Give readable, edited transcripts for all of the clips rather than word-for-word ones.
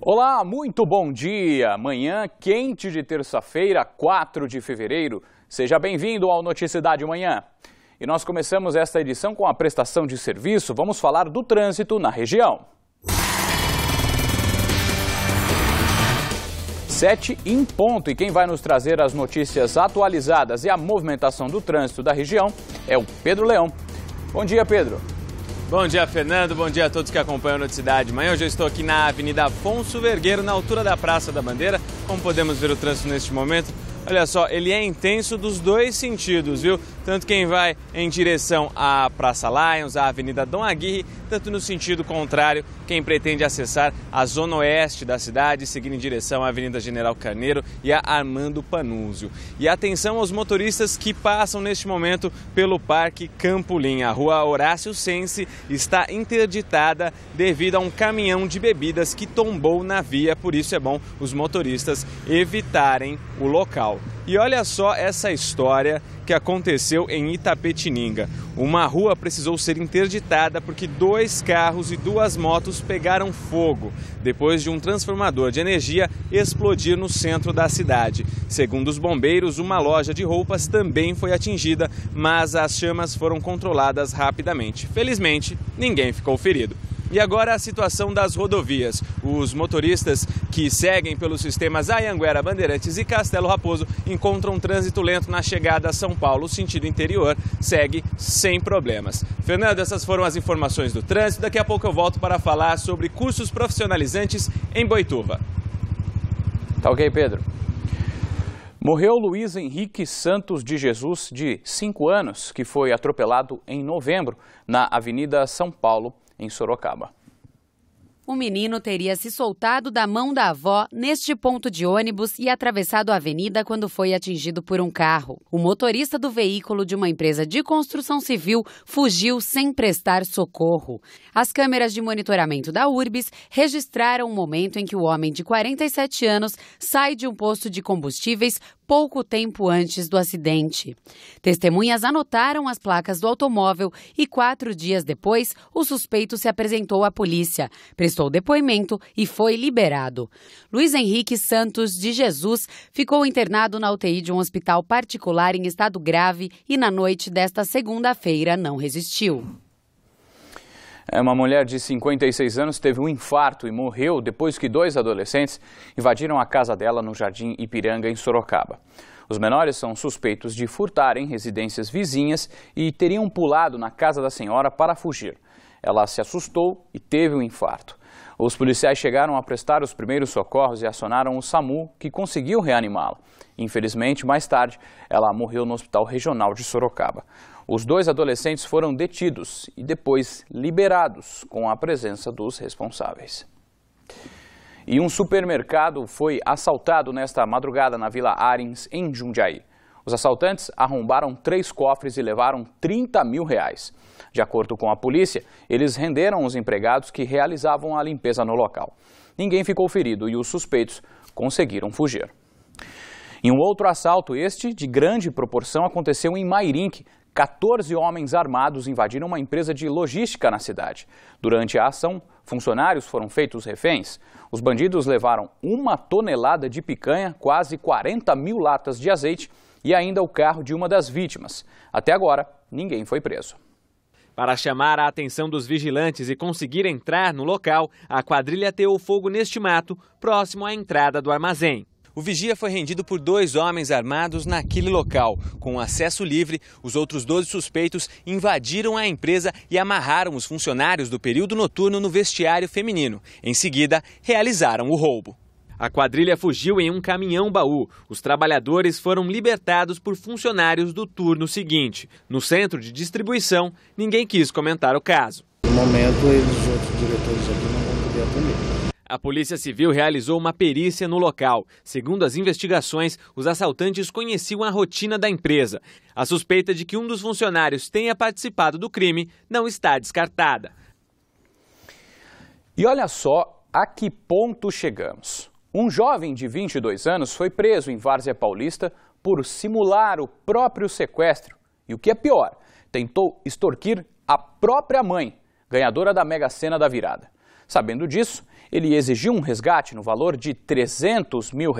Olá, muito bom dia! Manhã quente de terça-feira, 4 de fevereiro. Seja bem-vindo ao Noticidade Manhã. E nós começamos esta edição com a prestação de serviço. Vamos falar do trânsito na região. 7 em ponto. E quem vai nos trazer as notícias atualizadas e a movimentação do trânsito da região é o Pedro Leão. Bom dia, Pedro. Bom dia, Fernando. Bom dia a todos que acompanham a Noticidade Manhã. Hoje eu estou aqui na Avenida Afonso Vergueiro, na altura da Praça da Bandeira. Como podemos ver o trânsito neste momento, olha só, ele é intenso dos dois sentidos, viu? Tanto quem vai em direção à Praça Lions, à Avenida Dom Aguirre, tanto no sentido contrário, quem pretende acessar a zona oeste da cidade, seguindo em direção à Avenida General Carneiro e a Armando Panunzio. E atenção aos motoristas que passam neste momento pelo Parque Campolim. A rua Horácio Sense está interditada devido a um caminhão de bebidas que tombou na via, por isso é bom os motoristas evitarem o local. E olha só essa história que aconteceu em Itapetininga. Uma rua precisou ser interditada porque 2 carros e 2 motos pegaram fogo depois de um transformador de energia explodir no centro da cidade. Segundo os bombeiros, uma loja de roupas também foi atingida, mas as chamas foram controladas rapidamente. Felizmente, ninguém ficou ferido. E agora a situação das rodovias. Os motoristas que seguem pelos sistemas Anhanguera, Bandeirantes e Castelo Raposo encontram trânsito lento na chegada a São Paulo. O sentido interior segue sem problemas. Fernando, essas foram as informações do trânsito. Daqui a pouco eu volto para falar sobre cursos profissionalizantes em Boituva. Tá ok, Pedro. Morreu Luiz Henrique Santos de Jesus, de 5 anos, que foi atropelado em novembro na Avenida São Paulo, em Sorocaba. O menino teria se soltado da mão da avó neste ponto de ônibus e atravessado a avenida quando foi atingido por um carro. O motorista do veículo de uma empresa de construção civil fugiu sem prestar socorro. As câmeras de monitoramento da URBS registraram o momento em que o homem de 47 anos sai de um posto de combustíveis pouco tempo antes do acidente. Testemunhas anotaram as placas do automóvel e 4 dias depois, o suspeito se apresentou à polícia, prestou depoimento e foi liberado. Luiz Henrique Santos de Jesus ficou internado na UTI de um hospital particular em estado grave e na noite desta segunda-feira não resistiu. Uma mulher de 56 anos teve um infarto e morreu depois que 2 adolescentes invadiram a casa dela no Jardim Ipiranga, em Sorocaba. Os menores são suspeitos de furtarem residências vizinhas e teriam pulado na casa da senhora para fugir. Ela se assustou e teve um infarto. Os policiais chegaram a prestar os primeiros socorros e acionaram o SAMU, que conseguiu reanimá-la. Infelizmente, mais tarde, ela morreu no Hospital Regional de Sorocaba. Os 2 adolescentes foram detidos e depois liberados com a presença dos responsáveis. E um supermercado foi assaltado nesta madrugada na Vila Arins, em Jundiaí. Os assaltantes arrombaram 3 cofres e levaram R$30 mil. De acordo com a polícia, eles renderam os empregados que realizavam a limpeza no local. Ninguém ficou ferido e os suspeitos conseguiram fugir. E um outro assalto, este de grande proporção, aconteceu em Mairinque. 14 homens armados invadiram uma empresa de logística na cidade. Durante a ação, funcionários foram feitos reféns. Os bandidos levaram 1 tonelada de picanha, quase 40 mil latas de azeite e ainda o carro de uma das vítimas. Até agora, ninguém foi preso. Para chamar a atenção dos vigilantes e conseguir entrar no local, a quadrilha ateou fogo neste mato, próximo à entrada do armazém. O vigia foi rendido por 2 homens armados naquele local. Com acesso livre, os outros 12 suspeitos invadiram a empresa e amarraram os funcionários do período noturno no vestiário feminino. Em seguida, realizaram o roubo. A quadrilha fugiu em um caminhão-baú. Os trabalhadores foram libertados por funcionários do turno seguinte. No centro de distribuição, ninguém quis comentar o caso. No momento, os outros diretores aqui não vão poder atender. A Polícia Civil realizou uma perícia no local. Segundo as investigações, os assaltantes conheciam a rotina da empresa. A suspeita de que um dos funcionários tenha participado do crime não está descartada. E olha só a que ponto chegamos. Um jovem de 22 anos foi preso em Várzea Paulista por simular o próprio sequestro. E o que é pior, tentou extorquir a própria mãe, ganhadora da Mega Sena da virada. Sabendo disso, Ele exigiu um resgate no valor de R$300 mil.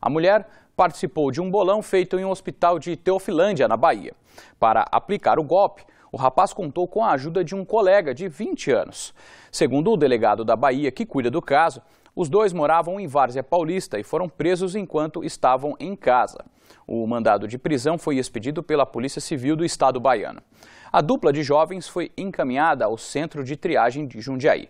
A mulher participou de um bolão feito em um hospital de Teofilândia, na Bahia. Para aplicar o golpe, o rapaz contou com a ajuda de um colega de 20 anos. Segundo o delegado da Bahia que cuida do caso, os dois moravam em Várzea Paulista e foram presos enquanto estavam em casa. O mandado de prisão foi expedido pela Polícia Civil do Estado baiano. A dupla de jovens foi encaminhada ao Centro de Triagem de Jundiaí.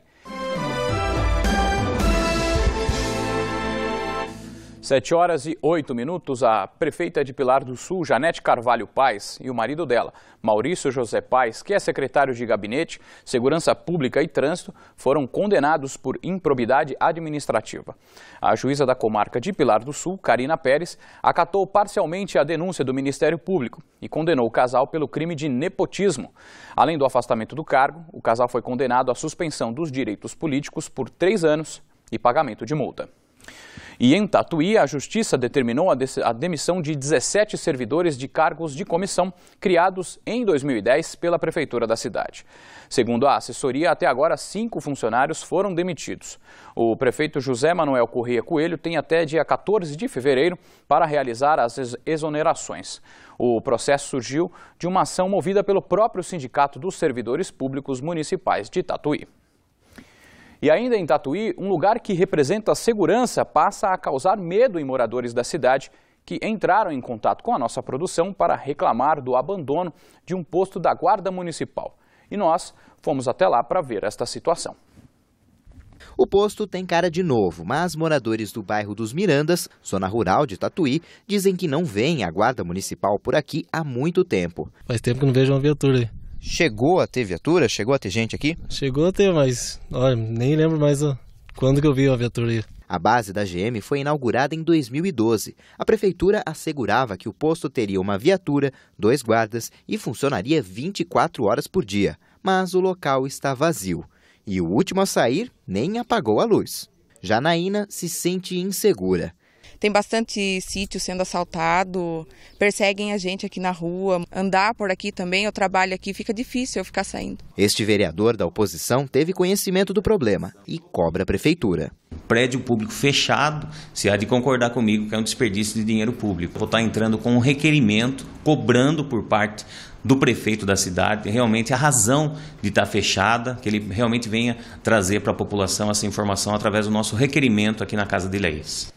7h08, a prefeita de Pilar do Sul, Janete Carvalho Paes, e o marido dela, Maurício José Paes, que é secretário de Gabinete, Segurança Pública e Trânsito, foram condenados por improbidade administrativa. A juíza da comarca de Pilar do Sul, Karina Pérez, acatou parcialmente a denúncia do Ministério Público e condenou o casal pelo crime de nepotismo. Além do afastamento do cargo, o casal foi condenado à suspensão dos direitos políticos por 3 anos e pagamento de multa. E em Tatuí, a Justiça determinou a demissão de 17 servidores de cargos de comissão criados em 2010 pela Prefeitura da cidade. Segundo a assessoria, até agora 5 funcionários foram demitidos. O prefeito José Manuel Corrêa Coelho tem até dia 14 de fevereiro para realizar as exonerações. O processo surgiu de uma ação movida pelo próprio Sindicato dos Servidores Públicos Municipais de Tatuí. E ainda em Tatuí, um lugar que representa a segurança passa a causar medo em moradores da cidade que entraram em contato com a nossa produção para reclamar do abandono de um posto da Guarda Municipal. E nós fomos até lá para ver esta situação. O posto tem cara de novo, mas moradores do bairro dos Mirandas, zona rural de Tatuí, dizem que não veem a Guarda Municipal por aqui há muito tempo. Faz tempo que não vejo uma viatura aí. Chegou a ter viatura? Chegou a ter gente aqui? Chegou a ter, mas olha, nem lembro mais quando que eu vi a viatura aí. A base da GM foi inaugurada em 2012. A prefeitura assegurava que o posto teria uma viatura, 2 guardas e funcionaria 24 horas por dia. Mas o local está vazio. E o último a sair nem apagou a luz. Janaína se sente insegura. Tem bastante sítio sendo assaltado, perseguem a gente aqui na rua. Andar por aqui também, eu trabalho aqui, fica difícil eu ficar saindo. Este vereador da oposição teve conhecimento do problema e cobra a prefeitura. Prédio público fechado, se há de concordar comigo que é um desperdício de dinheiro público. Vou estar entrando com um requerimento, cobrando por parte do prefeito da cidade, realmente a razão de estar fechada, que ele realmente venha trazer para a população essa informação através do nosso requerimento aqui na Casa de Leis.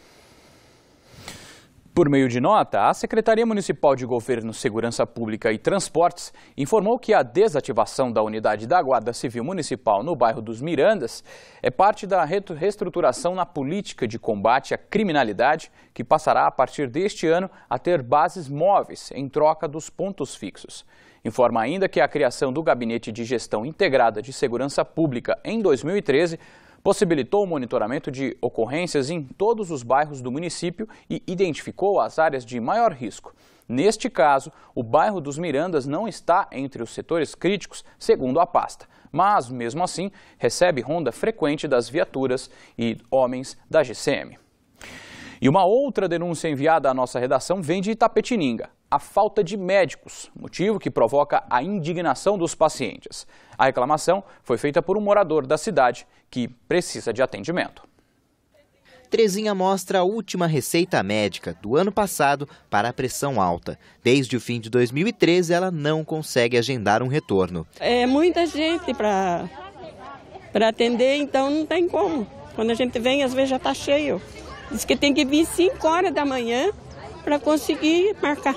Por meio de nota, a Secretaria Municipal de Governo, Segurança Pública e Transportes informou que a desativação da unidade da Guarda Civil Municipal no bairro dos Mirandas é parte da reestruturação na política de combate à criminalidade, que passará a partir deste ano a ter bases móveis em troca dos pontos fixos. Informa ainda que a criação do Gabinete de Gestão Integrada de Segurança Pública em 2013 possibilitou o monitoramento de ocorrências em todos os bairros do município e identificou as áreas de maior risco. Neste caso, o bairro dos Mirandas não está entre os setores críticos, segundo a pasta, mas, mesmo assim, recebe ronda frequente das viaturas e homens da GCM. E uma outra denúncia enviada à nossa redação vem de Itapetininga, a falta de médicos, motivo que provoca a indignação dos pacientes. A reclamação foi feita por um morador da cidade que precisa de atendimento. Terezinha mostra a última receita médica do ano passado para a pressão alta. Desde o fim de 2013, ela não consegue agendar um retorno. É muita gente para atender, então não tem como. Quando a gente vem, às vezes já está cheio. Diz que tem que vir 5 horas da manhã para conseguir marcar.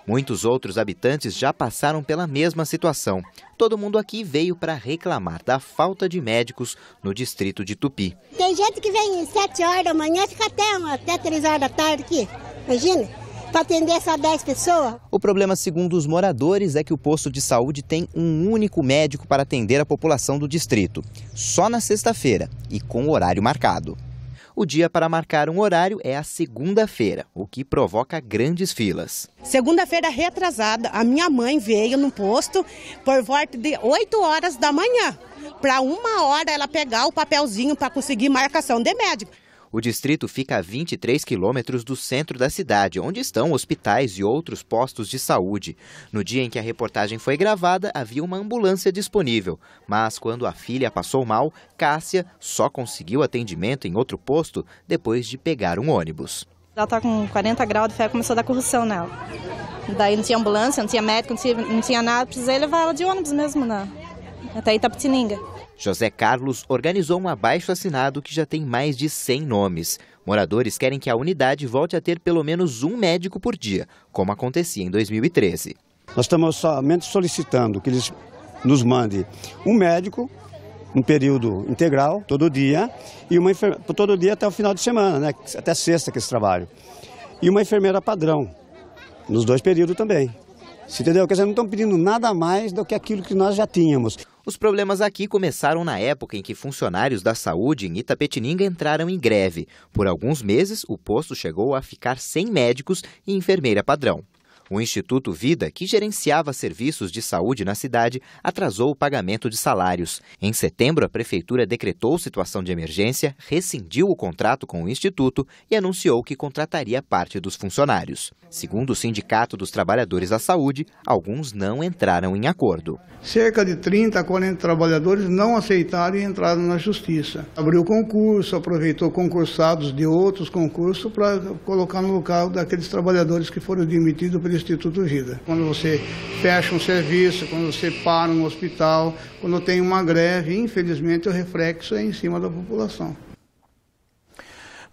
Muitos outros habitantes já passaram pela mesma situação. Todo mundo aqui veio para reclamar da falta de médicos no distrito de Tupi. Tem gente que vem às 7 horas da manhã e fica até 3 horas da tarde aqui. Imagina, para atender só 10 pessoas. O problema, segundo os moradores, é que o posto de saúde tem um único médico para atender a população do distrito. Só na sexta-feira e com horário marcado. O dia para marcar um horário é a segunda-feira, o que provoca grandes filas. Segunda-feira retrasada, a minha mãe veio no posto por volta de 8 horas da manhã, para 1 hora ela pegar o papelzinho para conseguir marcação de médico. O distrito fica a 23 quilômetros do centro da cidade, onde estão hospitais e outros postos de saúde. No dia em que a reportagem foi gravada, havia uma ambulância disponível. Mas quando a filha passou mal, Cássia só conseguiu atendimento em outro posto depois de pegar um ônibus. Ela está com 40 graus de febre, começou a dar corrupção nela. Daí não tinha ambulância, não tinha médico, não tinha nada. Precisei levar ela de ônibus mesmo, até Itapetininga. José Carlos organizou um abaixo-assinado que já tem mais de 100 nomes. Moradores querem que a unidade volte a ter pelo menos um médico por dia, como acontecia em 2013. Nós estamos somente solicitando que eles nos mandem um médico, um período integral, todo dia, e uma enfermeira, todo dia até o final de semana, né? Até sexta que eles trabalham. E uma enfermeira padrão, nos 2 períodos também. Você entendeu? Quer dizer, não estão pedindo nada mais do que aquilo que nós já tínhamos. Os problemas aqui começaram na época em que funcionários da saúde em Itapetininga entraram em greve. Por alguns meses, o posto chegou a ficar sem médicos e enfermeira padrão. O Instituto Vida, que gerenciava serviços de saúde na cidade, atrasou o pagamento de salários. Em setembro, a prefeitura decretou situação de emergência, rescindiu o contrato com o Instituto e anunciou que contrataria parte dos funcionários. Segundo o Sindicato dos Trabalhadores da Saúde, alguns não entraram em acordo. Cerca de 30 a 40 trabalhadores não aceitaram e entraram na justiça. Abriu concurso, aproveitou concursados de outros concursos para colocar no local daqueles trabalhadores que foram demitidos pelo Instituto Vida. Quando você fecha um serviço, quando você para um hospital, quando tem uma greve, infelizmente o reflexo é em cima da população.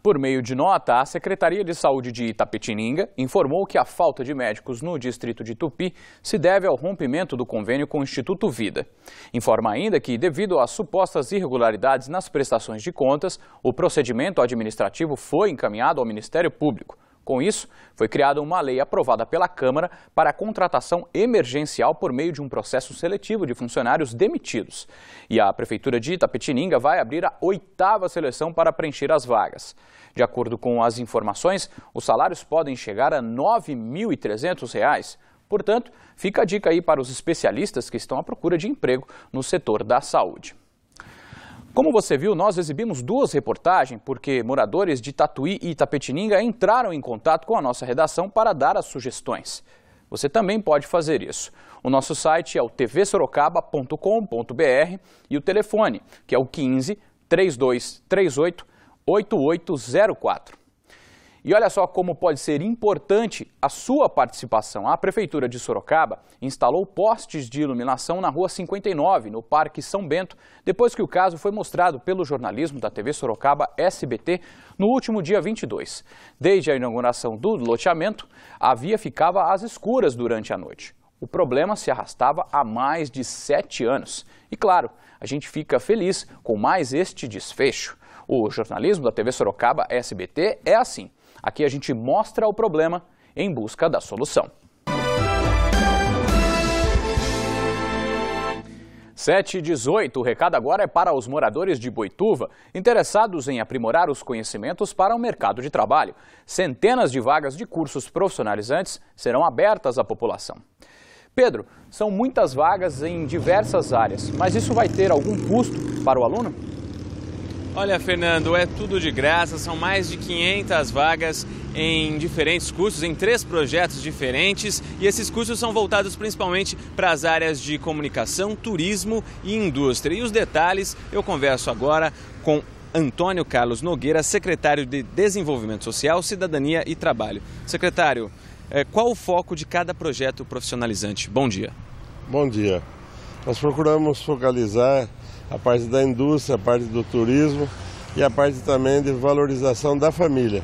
Por meio de nota, a Secretaria de Saúde de Itapetininga informou que a falta de médicos no distrito de Tupi se deve ao rompimento do convênio com o Instituto Vida. Informa ainda que, devido às supostas irregularidades nas prestações de contas, o procedimento administrativo foi encaminhado ao Ministério Público. Com isso, foi criada uma lei aprovada pela Câmara para a contratação emergencial por meio de um processo seletivo de funcionários demitidos. E a Prefeitura de Itapetininga vai abrir a 8ª seleção para preencher as vagas. De acordo com as informações, os salários podem chegar a R$ 9.300. Portanto, fica a dica aí para os especialistas que estão à procura de emprego no setor da saúde. Como você viu, nós exibimos 2 reportagens porque moradores de Tatuí e Itapetininga entraram em contato com a nossa redação para dar as sugestões. Você também pode fazer isso. O nosso site é o tvsorocaba.com.br e o telefone, que é o 15 3238 8804. E olha só como pode ser importante a sua participação. A Prefeitura de Sorocaba instalou postes de iluminação na Rua 59, no Parque São Bento, depois que o caso foi mostrado pelo jornalismo da TV Sorocaba SBT no último dia 22. Desde a inauguração do loteamento, a via ficava às escuras durante a noite. O problema se arrastava há mais de 7 anos. E claro, a gente fica feliz com mais este desfecho. O jornalismo da TV Sorocaba SBT é assim. Aqui a gente mostra o problema em busca da solução. 7h18, o recado agora é para os moradores de Boituva, interessados em aprimorar os conhecimentos para o mercado de trabalho. Centenas de vagas de cursos profissionalizantes serão abertas à população. Pedro, são muitas vagas em diversas áreas, mas isso vai ter algum custo para o aluno? Olha, Fernando, é tudo de graça, são mais de 500 vagas em diferentes cursos, em 3 projetos diferentes, e esses cursos são voltados principalmente para as áreas de comunicação, turismo e indústria. E os detalhes eu converso agora com Antônio Carlos Nogueira, secretário de Desenvolvimento Social, Cidadania e Trabalho. Secretário, qual o foco de cada projeto profissionalizante? Bom dia. Bom dia. Nós procuramos focalizar a parte da indústria, a parte do turismo e a parte também de valorização da família.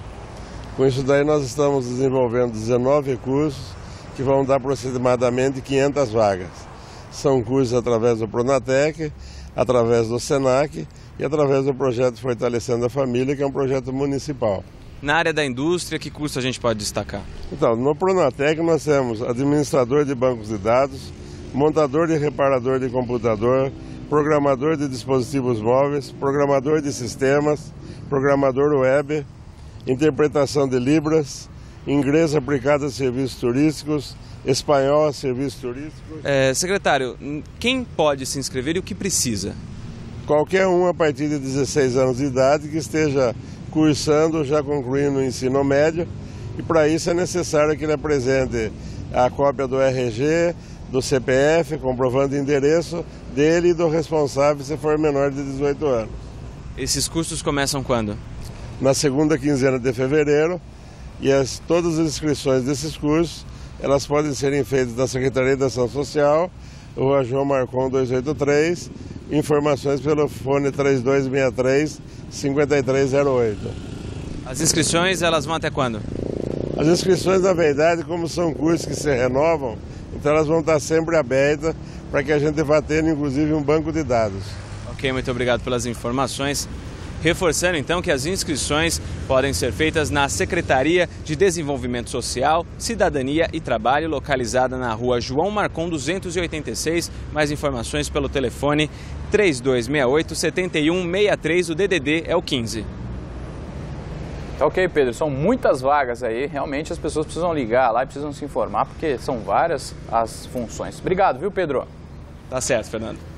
Com isso daí nós estamos desenvolvendo 19 cursos que vão dar aproximadamente 500 vagas. São cursos através do Pronatec, através do Senac e através do projeto Fortalecendo a Família, que é um projeto municipal. Na área da indústria, que curso a gente pode destacar? Então, no Pronatec nós temos administrador de bancos de dados, montador e reparador de computador, programador de dispositivos móveis, programador de sistemas, programador web, interpretação de Libras, inglês aplicado a serviços turísticos, espanhol a serviços turísticos. Secretário, quem pode se inscrever e o que precisa? Qualquer um a partir de 16 anos de idade que esteja cursando, já concluindo o ensino médio, e para isso é necessário que ele apresente a cópia do RG, do CPF, comprovando o endereço dele e do responsável se for menor de 18 anos. Esses cursos começam quando? Na segunda quinzena de fevereiro, e todas as inscrições desses cursos, elas podem serem feitas na Secretaria de Ação Social, Rua João Marcon 283, informações pelo fone 3263-5308. As inscrições, elas vão até quando? As inscrições, na verdade, como são cursos que se renovam, então elas vão estar sempre abertas para que a gente vá tendo, inclusive, um banco de dados. Ok, muito obrigado pelas informações. Reforçando, então, que as inscrições podem ser feitas na Secretaria de Desenvolvimento Social, Cidadania e Trabalho, localizada na Rua João Marcon 286. Mais informações pelo telefone 3268-7163, o DDD é o 15. Ok, Pedro, são muitas vagas aí, realmente as pessoas precisam ligar lá e precisam se informar, porque são várias as funções. Obrigado, viu, Pedro? Tá certo, Fernando.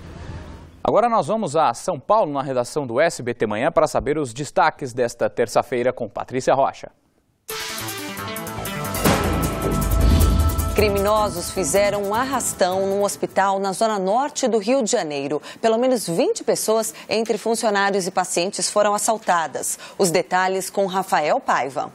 Agora nós vamos a São Paulo, na redação do SBT Manhã, para saber os destaques desta terça-feira com Patrícia Rocha. Criminosos fizeram um arrastão num hospital na zona norte do Rio de Janeiro. Pelo menos 20 pessoas, entre funcionários e pacientes, foram assaltadas. Os detalhes com Rafael Paiva.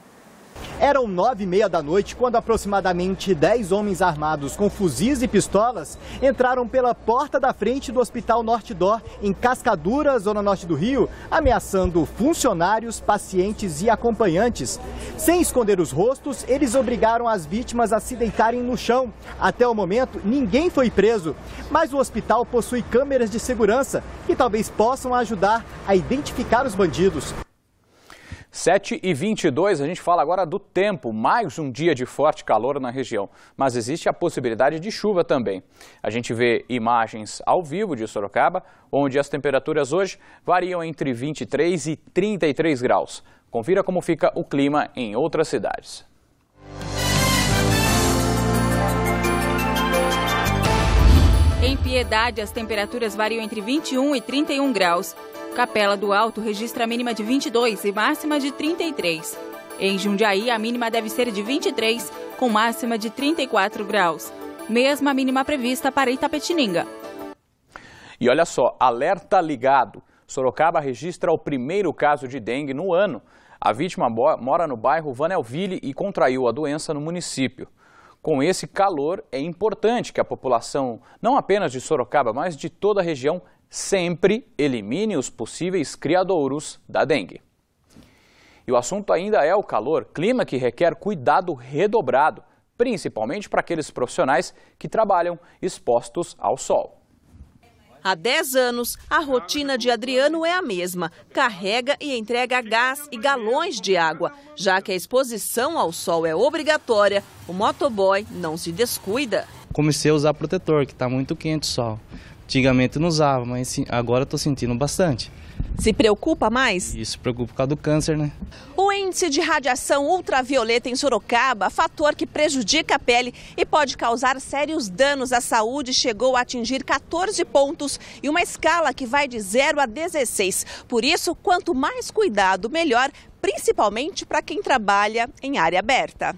Eram 9h30 da noite quando aproximadamente 10 homens armados com fuzis e pistolas entraram pela porta da frente do Hospital Norte Dor, em Cascadura, zona norte do Rio, ameaçando funcionários, pacientes e acompanhantes. Sem esconder os rostos, eles obrigaram as vítimas a se deitarem no chão. Até o momento, ninguém foi preso, mas o hospital possui câmeras de segurança que talvez possam ajudar a identificar os bandidos. 7h22, a gente fala agora do tempo, mais um dia de forte calor na região, mas existe a possibilidade de chuva também. A gente vê imagens ao vivo de Sorocaba, onde as temperaturas hoje variam entre 23 e 33 graus. Confira como fica o clima em outras cidades. Em Piedade, as temperaturas variam entre 21 e 31 graus. Capela do Alto registra a mínima de 22 e máxima de 33. Em Jundiaí, a mínima deve ser de 23, com máxima de 34 graus. Mesma mínima prevista para Itapetininga. E olha só, alerta ligado. Sorocaba registra o primeiro caso de dengue no ano. A vítima mora no bairro Vanelville e contraiu a doença no município. Com esse calor, é importante que a população, não apenas de Sorocaba, mas de toda a região, sempre elimine os possíveis criadouros da dengue. E o assunto ainda é o calor, clima que requer cuidado redobrado, principalmente para aqueles profissionais que trabalham expostos ao sol. Há 10 anos, a rotina de Adriano é a mesma. Carrega e entrega gás e galões de água. Já que a exposição ao sol é obrigatória, o motoboy não se descuida. Comecei a usar protetor, que está muito quente o sol. Antigamente não usava, mas agora estou sentindo bastante. Se preocupa mais? Isso preocupa por causa do câncer, né? O índice de radiação ultravioleta em Sorocaba, fator que prejudica a pele e pode causar sérios danos à saúde, chegou a atingir 14 pontos e uma escala que vai de 0 a 16. Por isso, quanto mais cuidado, melhor, principalmente para quem trabalha em área aberta.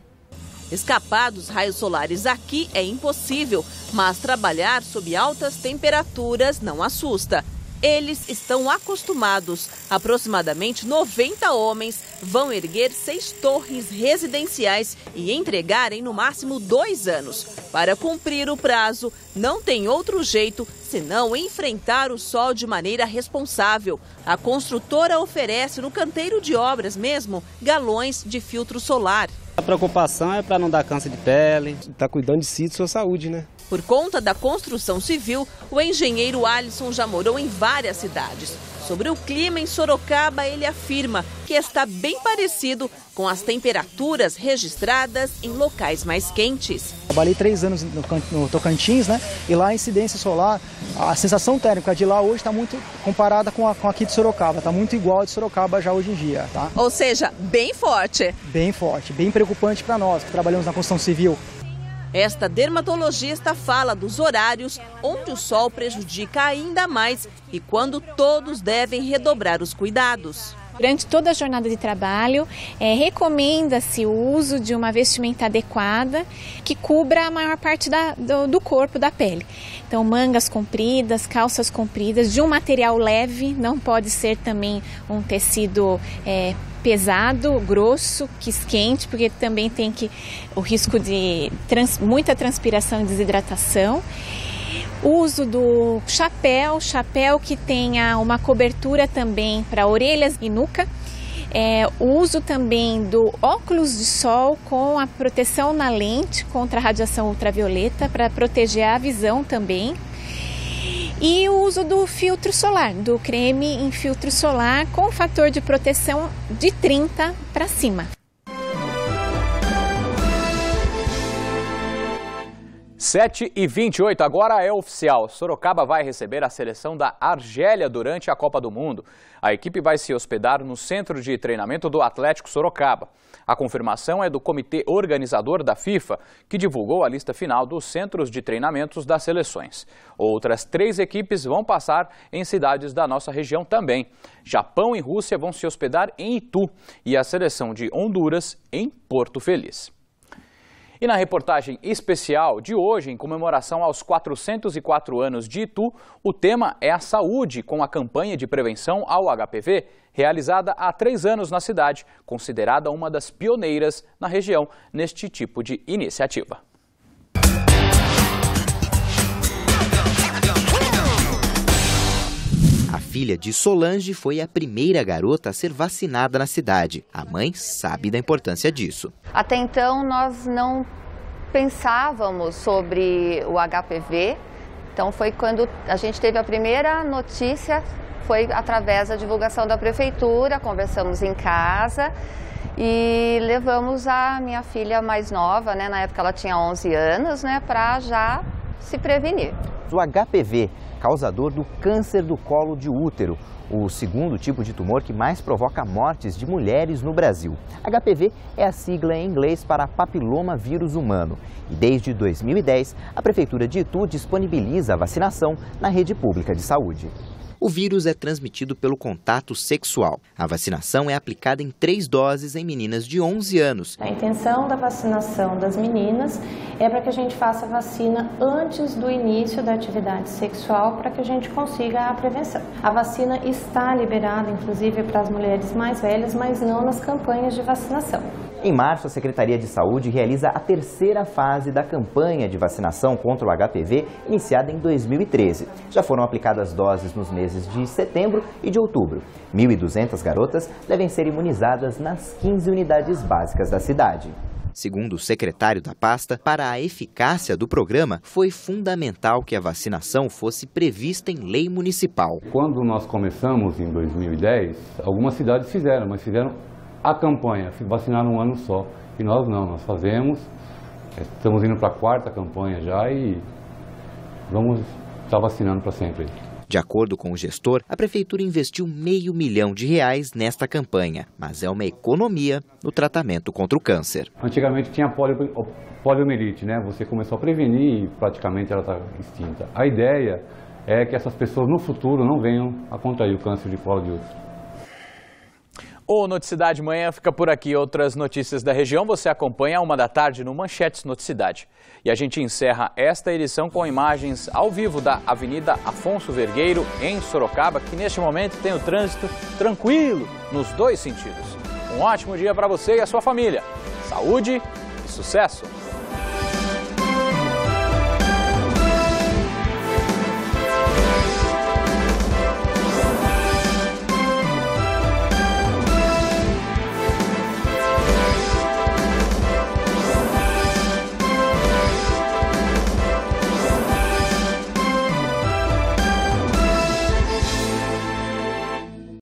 Escapar dos raios solares aqui é impossível, mas trabalhar sob altas temperaturas não assusta. Eles estão acostumados. Aproximadamente 90 homens vão erguer 6 torres residenciais e entregar em no máximo 2 anos. Para cumprir o prazo, não tem outro jeito senão enfrentar o sol de maneira responsável. A construtora oferece no canteiro de obras mesmo galões de filtro solar. A preocupação é para não dar câncer de pele. Está cuidando de si e de sua saúde, né? Por conta da construção civil, o engenheiro Alisson já morou em várias cidades. Sobre o clima em Sorocaba, ele afirma que está bem parecido com as temperaturas registradas em locais mais quentes. Trabalhei 3 anos no Tocantins, né? E lá a incidência solar, a sensação térmica de lá hoje está muito comparada com aqui de Sorocaba. Está muito igual a de Sorocaba já hoje em dia, tá? Ou seja, bem forte. Bem forte, bem preocupante para nós que trabalhamos na construção civil. Esta dermatologista fala dos horários onde o sol prejudica ainda mais e quando todos devem redobrar os cuidados. Durante toda a jornada de trabalho, recomenda-se o uso de uma vestimenta adequada que cubra a maior parte do corpo, da pele. Então, mangas compridas, calças compridas, de um material leve, não pode ser também um tecido pesado, grosso, que esquente, porque também tem o risco de muita transpiração e desidratação. O uso do chapéu que tenha uma cobertura também para orelhas e nuca. O uso também do óculos de sol com a proteção na lente contra a radiação ultravioleta para proteger a visão também. E o uso do filtro solar, do creme em filtro solar com fator de proteção de 30 para cima. 7h28, agora é oficial. Sorocaba vai receber a seleção da Argélia durante a Copa do Mundo. A equipe vai se hospedar no centro de treinamento do Atlético Sorocaba. A confirmação é do comitê organizador da FIFA, que divulgou a lista final dos centros de treinamentos das seleções. Outras 3 equipes vão passar em cidades da nossa região também. Japão e Rússia vão se hospedar em Itu e a seleção de Honduras em Porto Feliz. E na reportagem especial de hoje, em comemoração aos 404 anos de Itu, o tema é a saúde, com a campanha de prevenção ao HPV, realizada há 3 anos na cidade, considerada uma das pioneiras na região neste tipo de iniciativa. A filha de Solange foi a primeira garota a ser vacinada na cidade. A mãe sabe da importância disso. Até então, nós não pensávamos sobre o HPV. Então, foi quando a gente teve a primeira notícia, foi através da divulgação da prefeitura, conversamos em casa e levamos a minha filha mais nova, né, na época ela tinha 11 anos, né, para já se prevenir. O HPV, causador do câncer do colo de útero, o segundo tipo de tumor que mais provoca mortes de mulheres no Brasil. HPV é a sigla em inglês para papiloma vírus humano. E desde 2010, a Prefeitura de Itu disponibiliza a vacinação na rede pública de saúde. O vírus é transmitido pelo contato sexual. A vacinação é aplicada em 3 doses em meninas de 11 anos. A intenção da vacinação das meninas é para que a gente faça a vacina antes do início da atividade sexual, para que a gente consiga a prevenção. A vacina está liberada, inclusive, para as mulheres mais velhas, mas não nas campanhas de vacinação. Em março, a Secretaria de Saúde realiza a 3ª fase da campanha de vacinação contra o HPV, iniciada em 2013. Já foram aplicadas doses nos meses de setembro e de outubro. 1.200 garotas devem ser imunizadas nas 15 unidades básicas da cidade. Segundo o secretário da pasta, para a eficácia do programa, foi fundamental que a vacinação fosse prevista em lei municipal. Quando nós começamos em 2010, algumas cidades fizeram, mas fizeram a campanha, vacinaram um ano só. E nós não, nós fazemos, estamos indo para a 4ª campanha já e vamos estar vacinando para sempre. De acordo com o gestor, a prefeitura investiu R$500 milhão nesta campanha, mas é uma economia no tratamento contra o câncer. Antigamente tinha poliomielite, né? Você começou a prevenir e praticamente ela está extinta. A ideia é que essas pessoas no futuro não venham a contrair o câncer de colo de útero. O Noticidade Manhã fica por aqui. Outras notícias da região você acompanha à 13h no Manchetes Noticidade. E a gente encerra esta edição com imagens ao vivo da Avenida Afonso Vergueiro, em Sorocaba, que neste momento tem o trânsito tranquilo nos 2 sentidos. Um ótimo dia para você e a sua família. Saúde e sucesso!